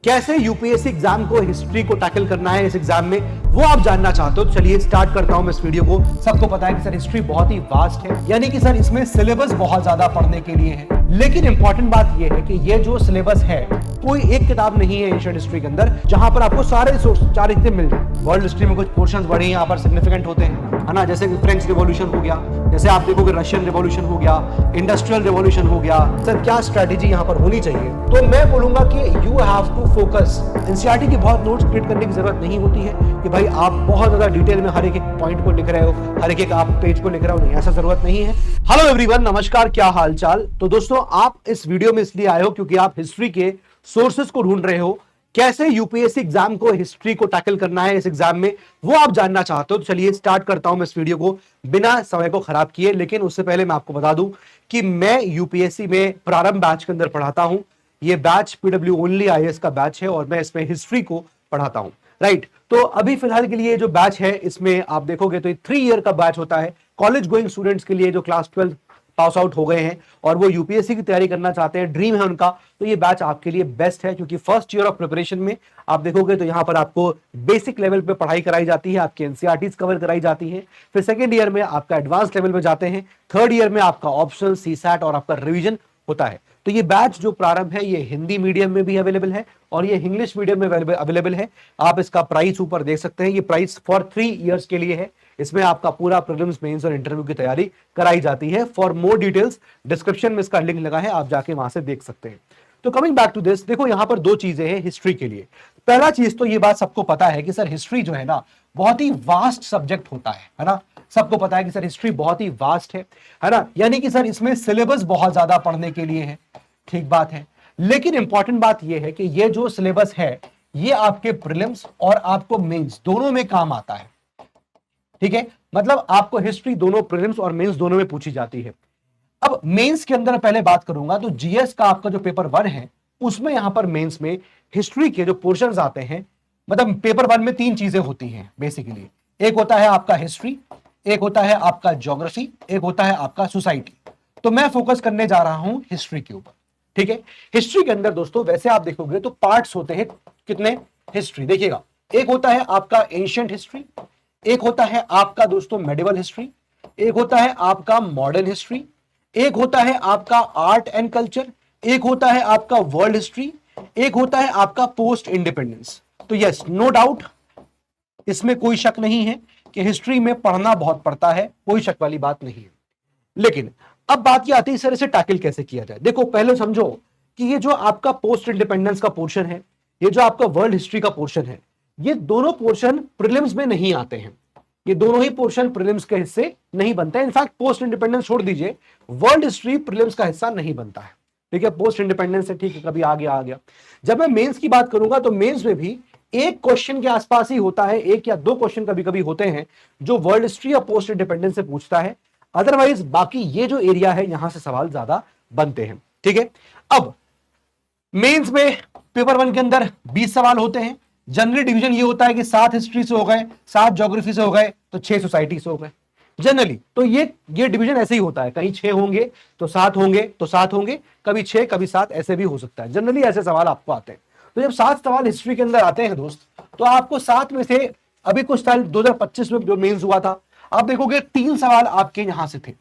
कैसे UPSC exam को history को टैकल करना है इस एग्जाम में, वो आप जानना चाहते हो तो चलिए स्टार्ट करता हूं मैं इस वीडियो को। सबको पता है कि सर हिस्ट्री बहुत ही वास्ट है, यानी कि सर इसमें सिलेबस बहुत ज्यादा पढ़ने के लिए है। लेकिन इंपॉर्टेंट बात यह है कि ये जो सिलेबस है कोई एक किताब नहीं है एंशिएंट हिस्ट्री के अंदर जहां पर आपको सारे सोर्स चार हिस्से मिल जाए। वर्ल्ड हिस्ट्री में कुछ पोर्शंस बड़े यहाँ पर सिग्निफिकेंट होते हैं, है ना, जैसे फ्रेंच रिवॉल्यूशन हो गया, जैसे आप देखोगे रशियन रिवॉल्यूशन हो गया, इंडस्ट्रियल रिवॉल्यूशन हो गया। सर क्या स्ट्रैटेजी यहाँ पर होनी चाहिए, तो मैं बोलूंगा कि you have to focus. NCERT की बहुत नोट्स क्रिएट करने की जरूरत नहीं होती है कि भाई आप बहुत ज्यादा डिटेल में हर एक पॉइंट को लिख रहे हो, हर एक आप पेज को लिख रहे हो, नहीं, ऐसा जरूरत नहीं है। हेलो एवरीवन, नमस्कार, क्या हाल चाल। तो दोस्तों आप इस वीडियो में इसलिए आए हो क्योंकि आप हिस्ट्री के सोर्सेस को ढूंढ रहे हो, कैसे यूपीएससी एग्जाम को हिस्ट्री को टैकल करना है इस एग्जाम में, वो आप जानना चाहते हो तो चलिए स्टार्ट करता हूं मैं इस वीडियो को बिना समय को खराब किए। लेकिन उससे पहले मैं आपको बता दूं कि मैं यूपीएससी में प्रारंभ बैच के अंदर पढ़ाता हूं। ये बैच पीडब्ल्यू ओनली आईएएस का बैच है और मैं इसमें हिस्ट्री को पढ़ाता हूं, राइट। तो अभी फिलहाल के लिए जो बैच है इसमें आप देखोगे तो ये 3 ईयर का बैच होता है कॉलेज गोइंग स्टूडेंट्स के लिए जो क्लास 12 पास आउट हो गए हैं और वो यूपीएससी की तैयारी करना चाहते हैं, ड्रीम है उनका, तो ये बैच आपके लिए बेस्ट है। क्योंकि फर्स्ट ईयर ऑफ प्रिपरेशन में आप देखोगे तो यहां पर आपको बेसिक लेवल पे पढ़ाई कराई जाती है, आपकी एनसीईआरटीज कवर कराई जाती है। फिर सेकंड ईयर में आपका एडवांस लेवल पे जाते हैं, थर्ड ईयर में आपका ऑप्शनल, सीसैट और आपका रिवीजन होता है। तो ये बैच जो प्रारंभ है ये हिंदी मीडियम में भी अवेलेबल है और ये इंग्लिश मीडियम में अवेलेबल है। आप इसका प्राइस ऊपर देख सकते हैं, ये प्राइस फॉर 3 इयर्स के लिए है। इसमें आपका पूरा प्रीलिम्स, मेंस और इंटरव्यू की तैयारी कराई जाती है। फॉर मोर डिटेल्स डिस्क्रिप्शन में इसका लिंक लगा है, आप जाके वहां से देख सकते हैं। तो कमिंग बैक टू दिस, देखो यहां पर 2 चीजें हैं हिस्ट्री के लिए। पहला चीज तो ये बात सबको पता है कि सर हिस्ट्री जो है ना बहुत ही वास्ट सब्जेक्ट होता है ना। सबको पता है कि सर हिस्ट्री बहुत ही वास्ट है ना, यानी कि सर इसमें सिलेबस बहुत ज्यादा पढ़ने के लिए है, ठीक बात है। लेकिन इंपॉर्टेंट बात यह है कि ये जो सिलेबस है ये आपके प्रीलिम्स और आपको मेंस दोनों में काम आता है, ठीक है। मतलब आपको हिस्ट्री दोनों प्रीलिम्स और मेंस दोनों में पूछी जाती है। अब मेंस के अंदर पहले बात करूंगा तो जीएस का आपका जो पेपर 1 है उसमें यहां पर मेंस में हिस्ट्री के जो पोर्शंस आते हैं, मतलब पेपर 1 में 3 चीजें होती हैं बेसिकली। एक होता है आपका हिस्ट्री, एक होता है आपका ज्योग्राफी, एक होता है आपका सोसाइटी। तो मैं फोकस करने जा रहा हूं हिस्ट्री के ऊपर, ठीक है। हिस्ट्री के अंदर दोस्तों वैसे आप देखोगे तो पार्ट्स होते हैं कितने हिस्ट्री, देखिएगा। एक होता है आपका एंशिएंट हिस्ट्री, एक होता है आपका दोस्तों मेडिवल हिस्ट्री, एक होता है आपका मॉडर्न हिस्ट्री, एक होता है आपका आर्ट एंड कल्चर, एक होता है आपका वर्ल्ड हिस्ट्री, एक होता है आपका पोस्ट इंडिपेंडेंस। तो यस, नो डाउट, इसमें कोई शक नहीं है कि हिस्ट्री में पढ़ना बहुत पड़ता है, कोई शक वाली बात नहीं है। लेकिन अब बात यह आती है सर इसे टैकल कैसे किया जाए। देखो पहले समझो कि ये जो आपका पोस्ट इंडिपेंडेंस का पोर्शन है, ये जो आपका वर्ल्ड हिस्ट्री का पोर्शन है, ये दोनों पोर्शन प्रीलिम्स में नहीं आते हैं। ये दोनों ही पोर्शन प्रीलिम्स के हिस्से नहीं बनते हैं। इनफैक्ट पोस्ट इंडिपेंडेंस छोड़ दीजिए, वर्ल्ड हिस्ट्री प्रीलिम्स का हिस्सा नहीं बनता है, ठीक है। पोस्ट इंडिपेंडेंस से ठीक है, कभी आ गया। जब मैं मेंस की बात करूंगा तो मेंस में भी एक क्वेश्चन के आसपास ही होता है, 1 या 2 क्वेश्चन कभी कभी होते हैं जो वर्ल्ड हिस्ट्री या पोस्ट इंडिपेंडेंस से पूछता है। अदरवाइज बाकी ये जो एरिया है यहां से सवाल ज्यादा बनते हैं, ठीक है। अब मेंस में पेपर 1 के अंदर 20 सवाल होते हैं। जनरली डिवीजन ये होता है कि 7 हिस्ट्री से हो गए, 7 ज्योग्राफी से हो गए, तो 6 सोसाइटी से हो गए जनरली। तो ये डिवीजन ऐसे ही होता है, कहीं 6 होंगे तो 7 होंगे तो 7 होंगे, कभी 6 कभी 7 ऐसे भी हो सकता है। जनरली ऐसे सवाल आपको आते हैं। तो जब 7 सवाल हिस्ट्री के अंदर आते हैं दोस्त, तो आपको 7 में से अभी कुछ साल 2025 में जो मेंस हुआ था, आप देखोगे 3 सवाल आपके यहां से थे।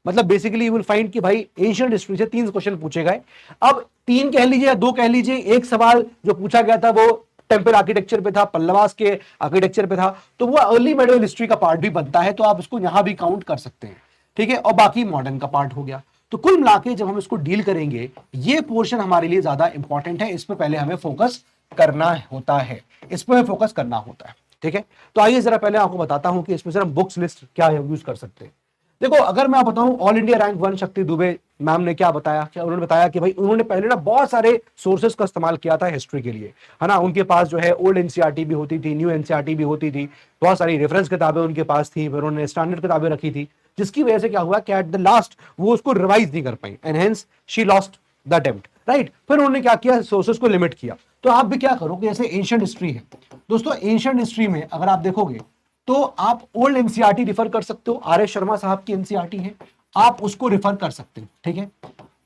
मतलब बेसिकली यू विल फाइंड कि भाई एंशिएंट हिस्ट्री से 3 क्वेश्चन पूछे गए। अब 3 कह लीजिए या 2 कह लीजिए, एक सवाल जो पूछा गया था वो टेम्पल आर्किटेक्चर पे था, पल्लवास के आर्किटेक्चर पे था, तो वो अर्ली मेडिवल हिस्ट्री का पार्ट भी बनता है, तो आप उसको यहां भी काउंट कर सकते हैं, ठीक है। और बाकी मॉडर्न का पार्ट हो गया। तो कुल मिलाके जब हम इसको डील करेंगे, ये पोर्शन हमारे लिए ज्यादा इंपॉर्टेंट है, इस पर पहले हमें फोकस करना होता है, इस पर फोकस करना होता है, ठीक है। तो आइए जरा पहले आपको बताता हूं कि इसमें हम बुक्स लिस्ट क्या यूज कर सकते हैं। देखो अगर मैं बताऊं ऑल इंडिया रैंक 1 शक्ति दुबे मैम ने क्या बताया, क्या उन्होंने बताया कि भाई उन्होंने पहले ना बहुत सारे सोर्सेस का इस्तेमाल किया था हिस्ट्री के लिए, है ना। उनके पास जो है ओल्ड एनसीईआरटी भी होती थी, न्यू एनसीईआरटी भी होती थी, बहुत सारी रेफरेंस किताबें उनके पास थी, फिर उन्होंने स्टैंडर्ड किताबें रखी थी, जिसकी वजह से क्या हुआ कि एट द लास्ट वो उसको रिवाइज नहीं कर पाई and hence she lost the attempt, right. फिर उन्होंने क्या किया, सोर्सेस को लिमिट किया। तो आप भी क्या करो कि जैसे एंशिएंट हिस्ट्री है दोस्तों, एंशिएंट हिस्ट्री में अगर आप देखोगे तो आप ओल्ड एनसीईआरटी रिफर कर सकते हो, आर एस शर्मा साहब की एनसीईआरटी है, आप उसको रिफर कर सकते हो, ठीक है।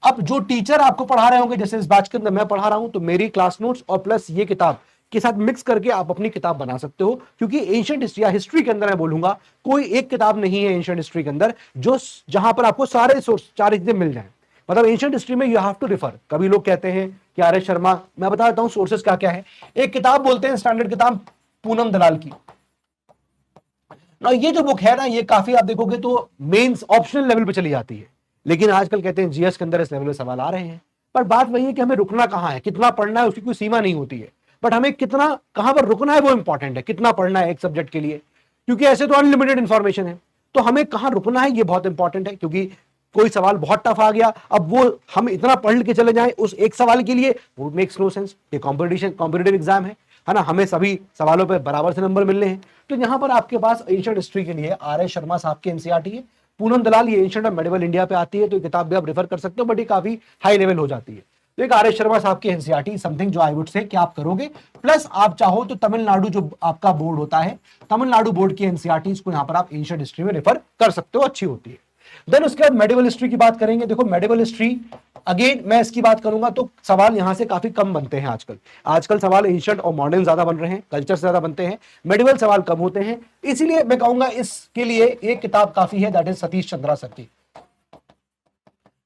अब जो टीचर आपको पढ़ा रहे होंगे, जैसे इस बैच के अंदर मैं पढ़ा रहा हूं, तो मेरी क्लास नोट्स और प्लस ये किताब के साथ मिक्स करके आप अपनी किताब बना सकते हो, क्योंकि एंशिएंट हिस्ट्री या हिस्ट्री के अंदर मैं बोलूंगा कोई एक किताब नहीं है एंशिएंट हिस्ट्री के अंदर जो जहां पर आपको सारे सोर्स सारी चीजें मिल जाए। मतलब एंशिएंट हिस्ट्री में यू हैव टू रिफर। कभी लोग कहते हैं कि आर एस शर्मा, मैं बता देता हूं सोर्सेस क्या क्या है। एक किताब बोलते हैं स्टैंडर्ड किताब पूनम दलाल की ना, ये जो बुक है ना, ये काफी आप देखोगे तो मेंस ऑप्शनल लेवल पे चली जाती है, लेकिन आजकल कहते हैं जीएस के अंदर इस लेवल पे सवाल आ रहे हैं। पर बात वही है कि हमें रुकना कहाँ है, कितना पढ़ना है, उसकी कोई सीमा नहीं होती है, बट हमें कितना कहां पर रुकना है वो इंपॉर्टेंट है, कितना पढ़ना है एक सब्जेक्ट के लिए, क्योंकि ऐसे तो अनलिमिटेड इंफॉर्मेशन है, तो हमें कहां रुकना है ये बहुत इंपॉर्टेंट है। क्योंकि कोई सवाल बहुत टफ आ गया, अब वो हम इतना पढ़ के चले जाएं उस एक सवाल के लिए, वो मेक्स नो सेंस। ये कॉम्पिटिटिव एग्जाम है ना, हमें सभी सवालों पे बराबर से नंबर मिलने हैं। तो यहां पर आपके पास एंशिएंट हिस्ट्री के लिए आर एस शर्मा साहब की एनसीईआरटी है, पूनम दलाल ये एंशिएंट और मेडिवल इंडिया पे आती है, तो किताब भी आप रेफर कर सकते हो, बट ये काफी हाई लेवल हो जाती है। तो एक आर एस शर्मा साहब की एनसीईआरटी समथिंग जो आई वुड से कि आप करोगे, प्लस आप चाहो तो तमिलनाडु जो आपका बोर्ड होता है, तमिलनाडु बोर्ड की एनसीईआरटी को यहां पर आप एंशिएंट हिस्ट्री में रेफर कर सकते हो, अच्छी होती है। देन उसके बाद मेडिवल हिस्ट्री की बात करेंगे। देखो मेडिवल हिस्ट्री अगेन मैं इसकी बात करूंगा तो सवाल यहां से काफी कम बनते हैं आजकल सवाल एंशिएंट और मॉडर्न ज्यादा बन रहे हैं, कल्चर से ज्यादा बनते हैं, मेडिवल सवाल कम होते हैं। इसीलिए मैं कहूंगा इसके लिए एक किताब काफी है, that is Satish Chandra sir की।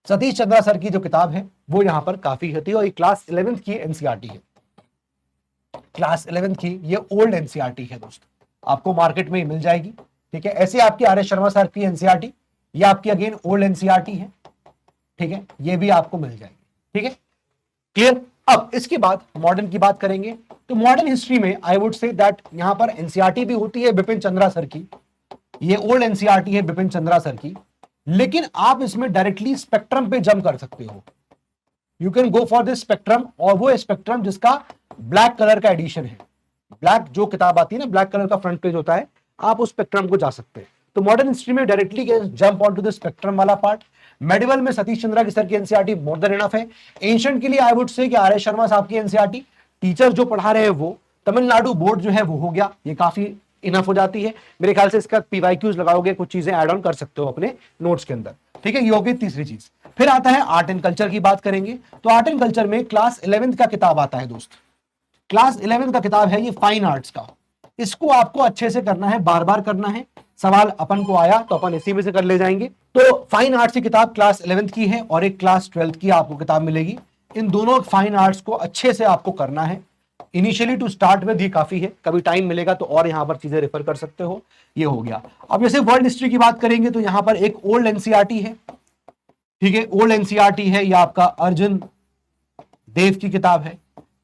सतीश चंद्रा सर की जो किताब है वो यहां पर काफी होती है, और ये क्लास 11th की एनसीईआरटी है। क्लास 11th की ये ओल्ड एनसीईआरटी है दोस्त, आपको मार्केट में मिल जाएगी। ठीक है, ऐसे आपकी आर एस शर्मा सर की एनसीईआरटी, ये आपकी अगेन ओल्ड एनसीईआरटी है। ठीक है, ये भी आपको मिल जाएगी। ठीक है, क्लियर। अब इसके बाद मॉडर्न की बात करेंगे, तो मॉडर्न हिस्ट्री में आई वुड से दैट यहां पर एनसीईआरटी भी होती है बिपिन चंद्रा सर की, ये ओल्ड एनसीईआरटी है बिपिन चंद्रा सर की, लेकिन आप इसमें डायरेक्टली स्पेक्ट्रम पे जंप कर सकते हो। You can go for this spectrum, और वो स्पेक्ट्रम जिसका ब्लैक कलर का एडिशन है, ब्लैक जो किताब आती है ना, ब्लैक कलर का फ्रंट पेज होता है, आप उस स्पेक्ट्रम को जा सकते हैं। तो मॉडर्न हिस्ट्री में directly jump on to the spectrum वाला पार्ट। मेडिवल में सतीश चंद्रा की सर की एनसीईआरटी मोर देन इनफ है। एंशिएंट के लिए आई वुड से कि आर एस शर्मा साहब की एनसीईआरटी, टीचर जो पढ़ा रहे हैं वो, तमिलनाडु बोर्ड जो है वो हो गया, ये काफी इनफ हो जाती है। मेरे ख्याल से इसका पीवाईक्यूज लगाओगे, कुछ चीजें ऐड ऑन कर सकते हो अपने नोट्स के अंदर। ठीक है, ये होगी तीसरी चीज। फिर आता है आर्ट एंड कल्चर की बात करेंगे, तो आर्ट एंड कल्चर में क्लास 11th का किताब आता है दोस्त। क्लास 11th का किताब है ये फाइन आर्ट्स का, इसको आपको अच्छे से करना है, बार बार करना है। सवाल अपन को आया तो अपन इसी में से कर ले जाएंगे। तो फाइन आर्ट्स की किताब क्लास 11th की है, और एक क्लास 12th की आपको किताब मिलेगी। इन दोनों फाइन आर्ट्स को अच्छे से आपको करना है। इनिशियली टू स्टार्ट विद ही काफी है, कभी टाइम मिलेगा तो और यहां पर चीजें रेफर कर सकते हो। ये हो गया। अब जैसे वर्ल्ड हिस्ट्री की बात करेंगे तो यहां पर एक ओल्ड एनसीईआरटी है। ठीक है, ओल्ड एनसीईआरटी है, ये आपका अर्जुन देव की किताब है,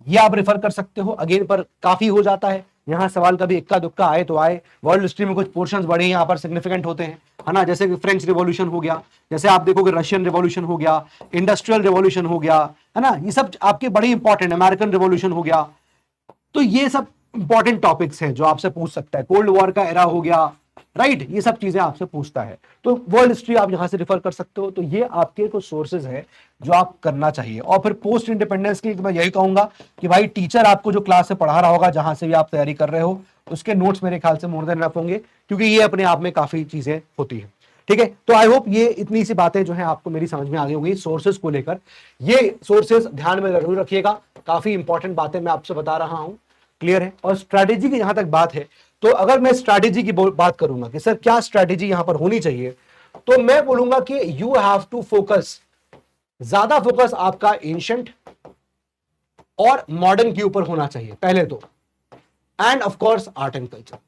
ये आप रेफर कर सकते हो। अगेन पर काफी हो जाता है, यहाँ सवाल कभी इक्का दुक्का आए तो आए। वर्ल्ड हिस्ट्री में कुछ पोर्शंस बड़े यहाँ पर सिग्निफिकेंट होते हैं, है ना, जैसे कि फ्रेंच रिवॉल्यूशन हो गया, जैसे आप देखोगे रशियन रिवॉल्यूशन हो गया, इंडस्ट्रियल रिवॉल्यूशन हो गया, है ना, ये सब आपके बड़े इंपॉर्टेंट, अमेरिकन रिवॉल्यूशन हो गया। तो ये सब इंपॉर्टेंट टॉपिक्स हैं जो आपसे पूछ सकता है। कोल्ड वॉर का एरा हो गया, राइट, ये सब चीजें आपसे पूछता है। तो वर्ल्ड हिस्ट्री आप यहां से रेफर कर सकते हो। तो ये आपके कुछ सोर्सेज है जो आप करना चाहिए। और फिर पोस्ट इंडिपेंडेंस की मैं यही कहूंगा कि भाई टीचर आपको जो क्लास से पढ़ा रहा होगा, जहां से भी आप तैयारी कर रहे हो, उसके नोट्स मेरे ख्याल से मोर देन इनफ होंगे, क्योंकि ये अपने आप में काफी चीजें होती है। ठीक है, तो आई होप ये इतनी सी बातें जो है आपको मेरी समझ में आ गई होंगी सोर्सेज को लेकर। ये सोर्सेज ध्यान में जरूर रखिएगा, काफी इंपॉर्टेंट बातें मैं आपसे बता रहा हूं। क्लियर है। और स्ट्रैटेजी की जहां तक बात है, तो अगर मैं स्ट्रैटेजी की बात करूंगा कि सर क्या स्ट्रैटेजी यहां पर होनी चाहिए, तो मैं बोलूंगा कि यू हैव टू फोकस, ज्यादा फोकस आपका एंशिएंट और मॉडर्न के ऊपर होना चाहिए पहले तो, end of course art and culture.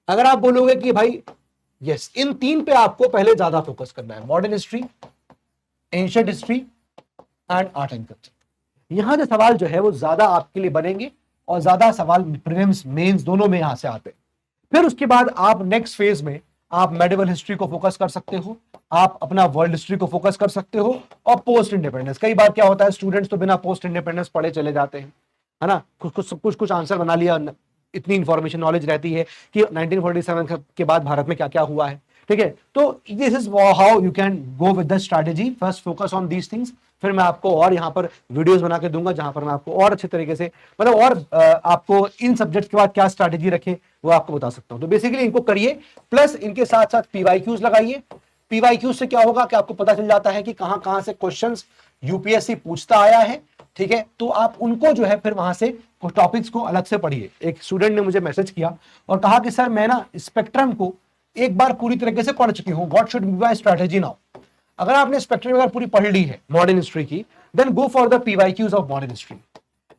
अगर आप बोलोगे कि भाई यस, इन तीन पे आपको पहले ज्यादा फोकस करना है, modern history, ancient history and art and culture, यहां जो सवाल जो है वो ज्यादा आपके लिए बनेंगे और ज्यादा सवाल प्रीलिम्स मेंस दोनों में यहां से आते हैं। फिर उसके बाद आप नेक्स्ट फेज में आप मेडिवल हिस्ट्री को फोकस कर सकते हो, आप अपना वर्ल्ड हिस्ट्री को फोकस कर सकते हो, और पोस्ट इंडिपेंडेंस। कई बार क्या होता है, स्टूडेंट्स तो बिना पोस्ट इंडिपेंडेंस पढ़े चले जाते हैं, है ना, कुछ आंसर बना लिया, इतनी इंफॉर्मेशन नॉलेज रहती है कि 1947 के बाद भारत में क्या क्या हुआ है। ठीक है, तो this is how you can go with the strategy. First focus on these things, फिर मैं आपको और यहाँ पर वीडियोस बना के दूंगा जहां पर मैं आपको और अच्छे तरीके से, मतलब और आपको इन सब्जेक्ट के बाद क्या स्ट्रैटेजी रखें वो आपको बता सकता हूं। तो बेसिकली इनको करिए, प्लस इनके साथ साथ पीवाईक्यूज लगाइए, पीवाईक्यू से क्या होगा कि आपको पता चल जाता है कि कहां कहां से क्वेश्चंस यूपीएससी पूछता आया है, ठीक है। तो आप उनको जो है फिर वहां से कुछ टॉपिक्स को अलग से पढ़िए। एक स्टूडेंट ने मुझे मैसेज किया और कहा कि सर मैं ना स्पेक्ट्रम को एक बार पूरी तरीके से पढ़ चुकी हूं, what should be my strategy now. अगर आपने स्पेक्ट्रम अगर पूरी पढ़ ली है मॉडर्न हिस्ट्री की, then go for the PYQs of modern history.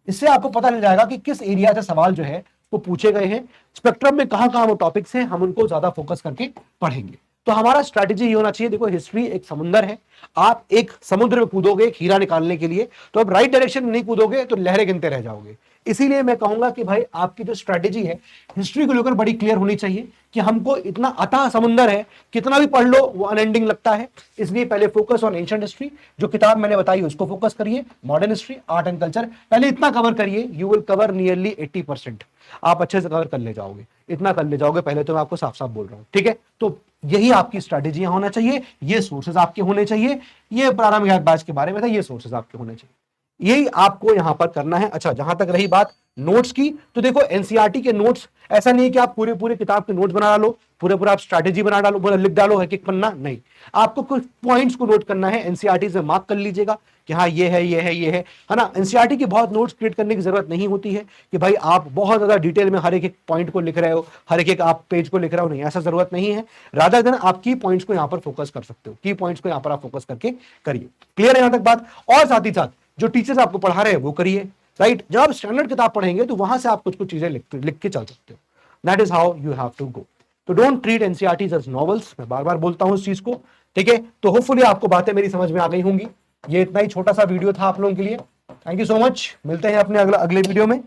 इससे आपको पता चल जाएगा कि किस एरिया से सवाल जो है वो पूछे गए हैं, स्पेक्ट्रम में कहां कहां वो टॉपिक्स हैं, हम उनको ज्यादा फोकस करके पढ़ेंगे। तो हमारा स्ट्रैटेजी ये होना चाहिए, देखो हिस्ट्री एक समुंदर है, आप एक समुद्र में कूदोगे एक हीरा निकालने के लिए, तो आप राइट डायरेक्शन में नहीं कूदोगे तो लहरें गिनते रह जाओगे। इसीलिए मैं कहूंगा कि भाई आपकी जो स्ट्रैटेजी है हिस्ट्री को लेकर बड़ी क्लियर होनी चाहिए कि हमको इतना अथाह समुंदर है, कितना भी पढ़ लो वो अनएंडिंग लगता है। इसलिए पहले फोकस ऑन एंशिएंट हिस्ट्री, जो किताब मैंने बताई उसको फोकस करिए। Modern history, art and culture पहले इतना कवर करिए, यू विल कवर नियरली 80%, आप अच्छे से कवर कर ले जाओगे, इतना कर ले जाओगे पहले, तो मैं आपको साफ साफ बोल रहा हूं, ठीक है। तो यही आपकी स्ट्रैटेजी होना चाहिए, ये सोर्सेज आपके होने चाहिए। ये प्रारंभिक बैच के बारे में था, ये सोर्सेज आपके होने चाहिए, यही आपको यहां पर करना है। अच्छा, जहां तक रही बात नोट्स की, तो देखो एनसीईआरटी के नोट्स ऐसा नहीं है कि आप पूरे पूरे किताब के नोट्स बना लो, पूरे पूरा आप स्ट्रैटेजी बना डालो, पूरा लिख डालो एक एक पन्ना, नहीं, आपको कुछ पॉइंट्स को नोट करना है, एनसीईआरटी से मार्क कर लीजिएगा कि हाँ ये है ये है ये है ना। एनसीईआरटी की बहुत नोट्स क्रिएट करने की जरूरत नहीं होती है कि भाई आप बहुत ज्यादा डिटेल में हर एक पॉइंट को लिख रहे हो, हर एक आप पेज को लिख रहे हो, नहीं, ऐसा जरूरत नहीं है। रादर देन आप की पॉइंट्स को यहां पर फोकस कर सकते हो, की पॉइंट्स को यहां पर आप फोकस करके करिए। क्लियर है यहां तक बात? और साथ ही साथ जो टीचर्स आपको पढ़ा रहे हैं वो करिए, राइट। जब आप स्टैंडर्ड किताब पढ़ेंगे तो वहां से आप कुछ कुछ चीजें लिख के चल सकते हो, that is how you have to go. तो don't treat NCERTs as novels, मैं बार बार बोलता हूं इस चीज को, ठीक है। तो होपफुली आपको बातें मेरी समझ में आ गई होंगी। ये इतना ही छोटा सा वीडियो था आप लोगों के लिए। थैंक यू सो मच, मिलते हैं अपने अगले वीडियो में।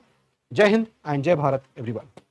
जय हिंद एंड जय भारत एवरीवन।